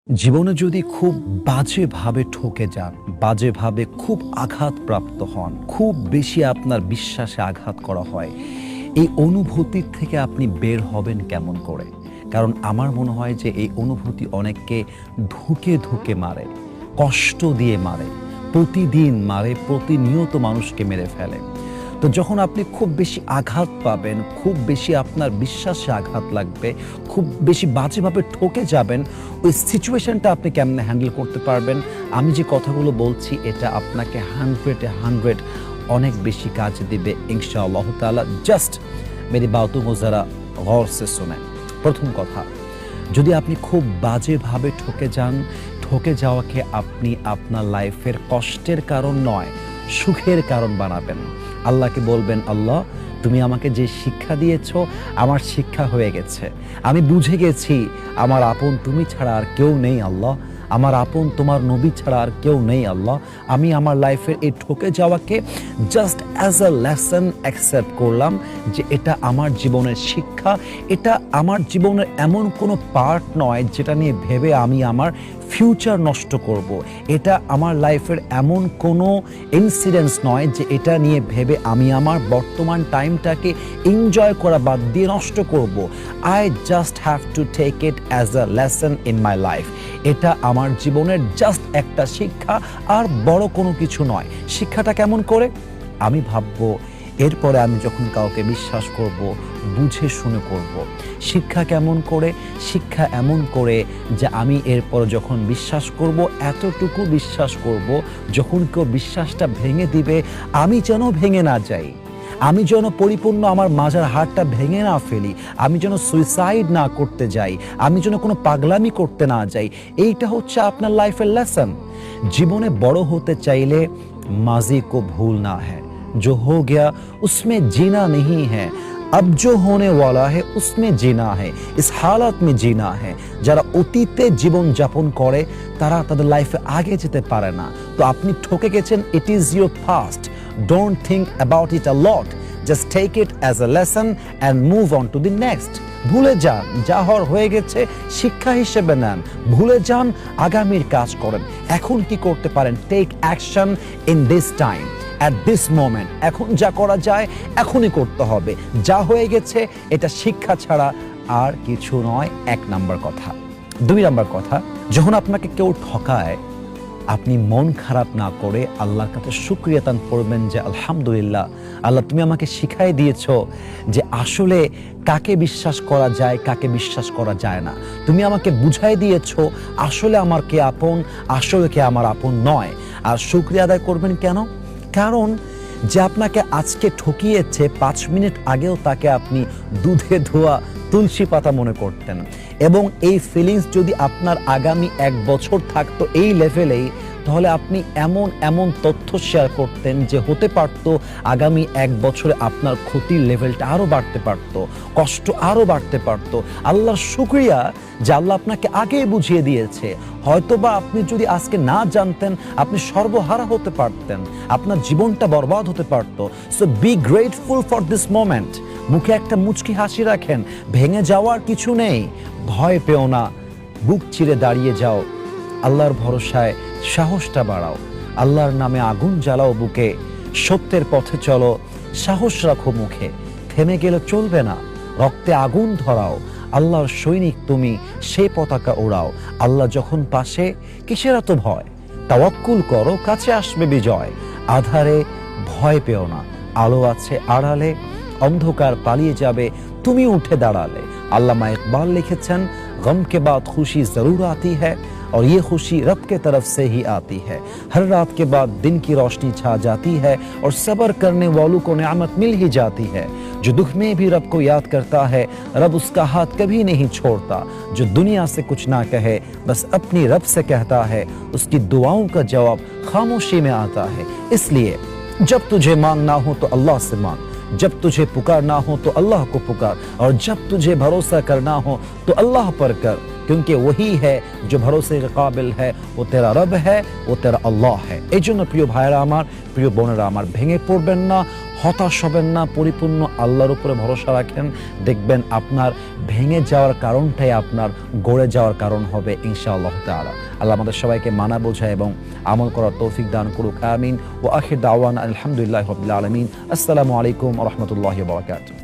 জীবনে যদি খুব বাজেভাবে ঠকে যান, বাজেভাবে খুব আঘাতপ্রাপ্ত হন, খুব বেশি আপনার বিশ্বাসে আঘাত করা হয়, এই অনুভূতির থেকে আপনি বের হবেন কেমন করে? কারণ আমার মনে হয় যে এই অনুভূতি অনেককে ধুঁকে ধুঁকে মারে, কষ্ট দিয়ে মারে, প্রতিদিন মারে, প্রতিনিয়ত মানুষকে মেরে ফেলে। তো যখন আপনি খুব বেশি আঘাত পাবেন, খুব বেশি আপনার বিশ্বাসে আঘাত লাগবে, খুব বেশি বাজেভাবে ঠকে যাবেন, ওই সিচুয়েশনটা আপনি কেমনে হ্যান্ডেল করতে পারবেন? আমি যে কথাগুলো বলছি এটা আপনাকে 100 অনেক বেশি কাজ দিবে ইনশাআল্লাহ তাআলা। জাস্ট মেরি বাতों को ज़रा गौर से सुनें। প্রথম কথা, যদি আপনি খুব বাজেভাবে ঠকে যান, ঠকে যাওয়াকে আপনি আপনার লাইফের কষ্টের কারণ নয়, সুখের কারণ বানাবেন। আল্লাহকে বলবেন, আল্লাহ তুমি আমাকে যে শিক্ষা দিয়েছ, আমার শিক্ষা হয়ে গেছে। আমি বুঝে গেছি আমার আপন তুমি ছাড়া আর কেউ নেই আল্লাহ, আমার আপন তোমার নবী ছাড়া আর কেউ নেই আল্লাহ। আমি আমার লাইফের এই ঠকে যাওয়াকে just as a lesson accept করলাম যে এটা আমার জীবনের শিক্ষা, এটা আমার জীবনের এমন কোনো পার্ট নয় যেটা নিয়ে ভেবে আমি আমার ফিউচার নষ্ট করব। এটা আমার লাইফের এমন কোনো ইনসিডেন্টস নয় যে এটা নিয়ে ভেবে আমি আমার বর্তমান টাইমটাকে এনজয় করা বাদ দিয়ে নষ্ট করব। I just have to take it as a lesson in my life. এটা আমার জীবনের জাস্ট একটা শিক্ষা, আর বড় কোনো কিছু নয়। শিক্ষাটা কেমন করে? আমি ভাববো এরপরে আমি যখন কাউকে বিশ্বাস করব, বুঝে শুনে করব। শিক্ষা কেমন করে? শিক্ষা এমন করে যে আমি এরপর যখন বিশ্বাস করব, এতটুকু বিশ্বাস করব, যখন কেউ বিশ্বাসটা ভেঙে দিবে আমি যেন ভেঙে না যাই, আমি যেন পরিপূর্ণ আমার মাজার হাড়টা ভেঙে না ফেলি, আমি যেন সুইসাইড না করতে যাই, আমি যেন কোনো পাগলামি করতে না যাই। এইটা হচ্ছে আপনার লাইফের লেসন। জীবনে বড় হতে চাইলে মাজি কো ভুলনা হ্যায়, जो हो गया उसमें जीना नहीं है, अब जो होने वाला है उसमें जीना है, इस हालत में जीना है। যারা অতীতে জীবন যাপন করে তারা তাদের লাইফে আগে যেতে পারে না। তো আপনি ঠকে গেছেন, it is your past, don't think about it a lot, just take it as a lesson and move on to the next. ভুলে যান, যা হওয়ার হয়ে গেছে শিক্ষা হিসেবে নেন, ভুলে যান, আগামীর কাজ করেন। এখন কি করতে পারেন? Take action in this time, at this moment. এখন যা করা যায় এখনই করতে হবে। যা হয়ে গেছে এটা শিক্ষা ছাড়া আর কিছু নয়, 1 নাম্বার কথা। 2 নাম্বার কথা, যখন আপনাকে কেউ ঠকায় আপনি মন খারাপ না করে আল্লাহর কাছে শুকরিয়া তান করবেন যে আলহামদুলিল্লাহ আল্লাহ তুমি আমাকে শিখাই দিয়েছো যে আসলে কাকে বিশ্বাস করা যায়, কাকে বিশ্বাস করা যায় না। তুমি আমাকে বুঝাই দিয়েছো আসলে আমার কে আপন, আসলে কে আমার আপন নয়। আর শুকরিয়া আদায় করবেন কেন? কারণ যে আপনাকে আজকে ঠকিয়েছে 5 মিনিট আগেও তাকে আপনি দুধে ধোয়া তুলসী পাতা মনে করতেন, এবং এই ফিলিংস যদি আপনার আগামী 1 বছর থাকতো এই লেভেলেই, তাহলে আপনি এমন এমন তথ্য শেয়ার করতেন যে হতে পারত আগামী 1 বছরে আপনার ক্ষতির লেভেলটা আরও বাড়তে পারত, কষ্ট আরও বাড়তে পারত। আল্লাহর শুকরিয়া যে আল্লাহ আপনাকে আগেই বুঝিয়ে দিয়েছে। হয়তোবা আপনি যদি আজকে না জানতেন আপনি সর্বহারা হতে পারতেন, আপনার জীবনটা বরবাদ হতে পারত। So be grateful for this moment. মুখে একটা মুচকি হাসি রাখেন, ভেঙে যাওয়ার কিছু নেই, ভয় পেও না, বুক চিরে দাঁড়িয়ে যাও, আল্লাহর ভরসায় সাহসটা বাড়াও, আল্লাহর নামে আগুন জ্বালাও বুকে, সত্যের পথে চলো, সাহস রাখো মুখে, থেমে গেলে চলবে না, রক্তে আগুন ধরাও, আল্লাহর সৈনিক তুমি, সেই পতাকা ওড়াও। আল্লাহ যখন পাশে কিসের এত ভয়, তাওয়াক্কুল করো, কাছে আসবে বিজয়। আধারে ভয় পেও না, আলো আছে আড়ালে, অন্ধকার পালিয়ে যাবে তুমি উঠে দাঁড়ালে। আল্লামা ইকবাল লিখেছেন, गम के बाद खुशी जरूर आती है और ये खुशी रब के तरफ से ही आती है। हर रात के बाद दिन की रोशनी छा जाती है और सब्र करने वालों को नेमत मिल ही जाती है। जो दुख में भी रब को याद करता है रब उसका हाथ कभी नहीं छोड़ता। जो दुनिया से कुछ ना कहे बस अपनी रब से कहता है, उसकी दुआओं का जवाब खामोशी में आता है। इसलिए जब तुझे मांगना हो तो अल्लाह से मांग, जब तुझे पुकारना हो तो अल्लाह को पुकार, और जब तुझे भरोसा करना हो तो अल्लाह पर कर। क्योंकि वही है जो भरोसे के काबिल है, वो तेरा रब है, वो तेरा আল্লাহ है। এই জন্য প্রিয় ভাইরা আমার, প্রিয় বোনেরা আমার, ভেঙে পড়বেন না, হতাশ হবেন না, পরিপূর্ণ আল্লাহর উপরে ভরসা রাখেন। দেখবেন আপনার ভেঙে যাওয়ার কারণটাই আপনার গড়ে যাওয়ার কারণ হবে ইনশাআল্লাহ তাআলা। আল্লাহ আমাদের সবাইকে মানা বোঝা এবং আমল করার তৌফিক দান করুক, আমিন। ওয়া আখির দাওয়ানা আলহামদুলিল্লাহি রাব্বিল আলামিন। আসসালামু আলাইকুম ওয়া রাহমাতুল্লাহি ওয়া বারাকাতুহু।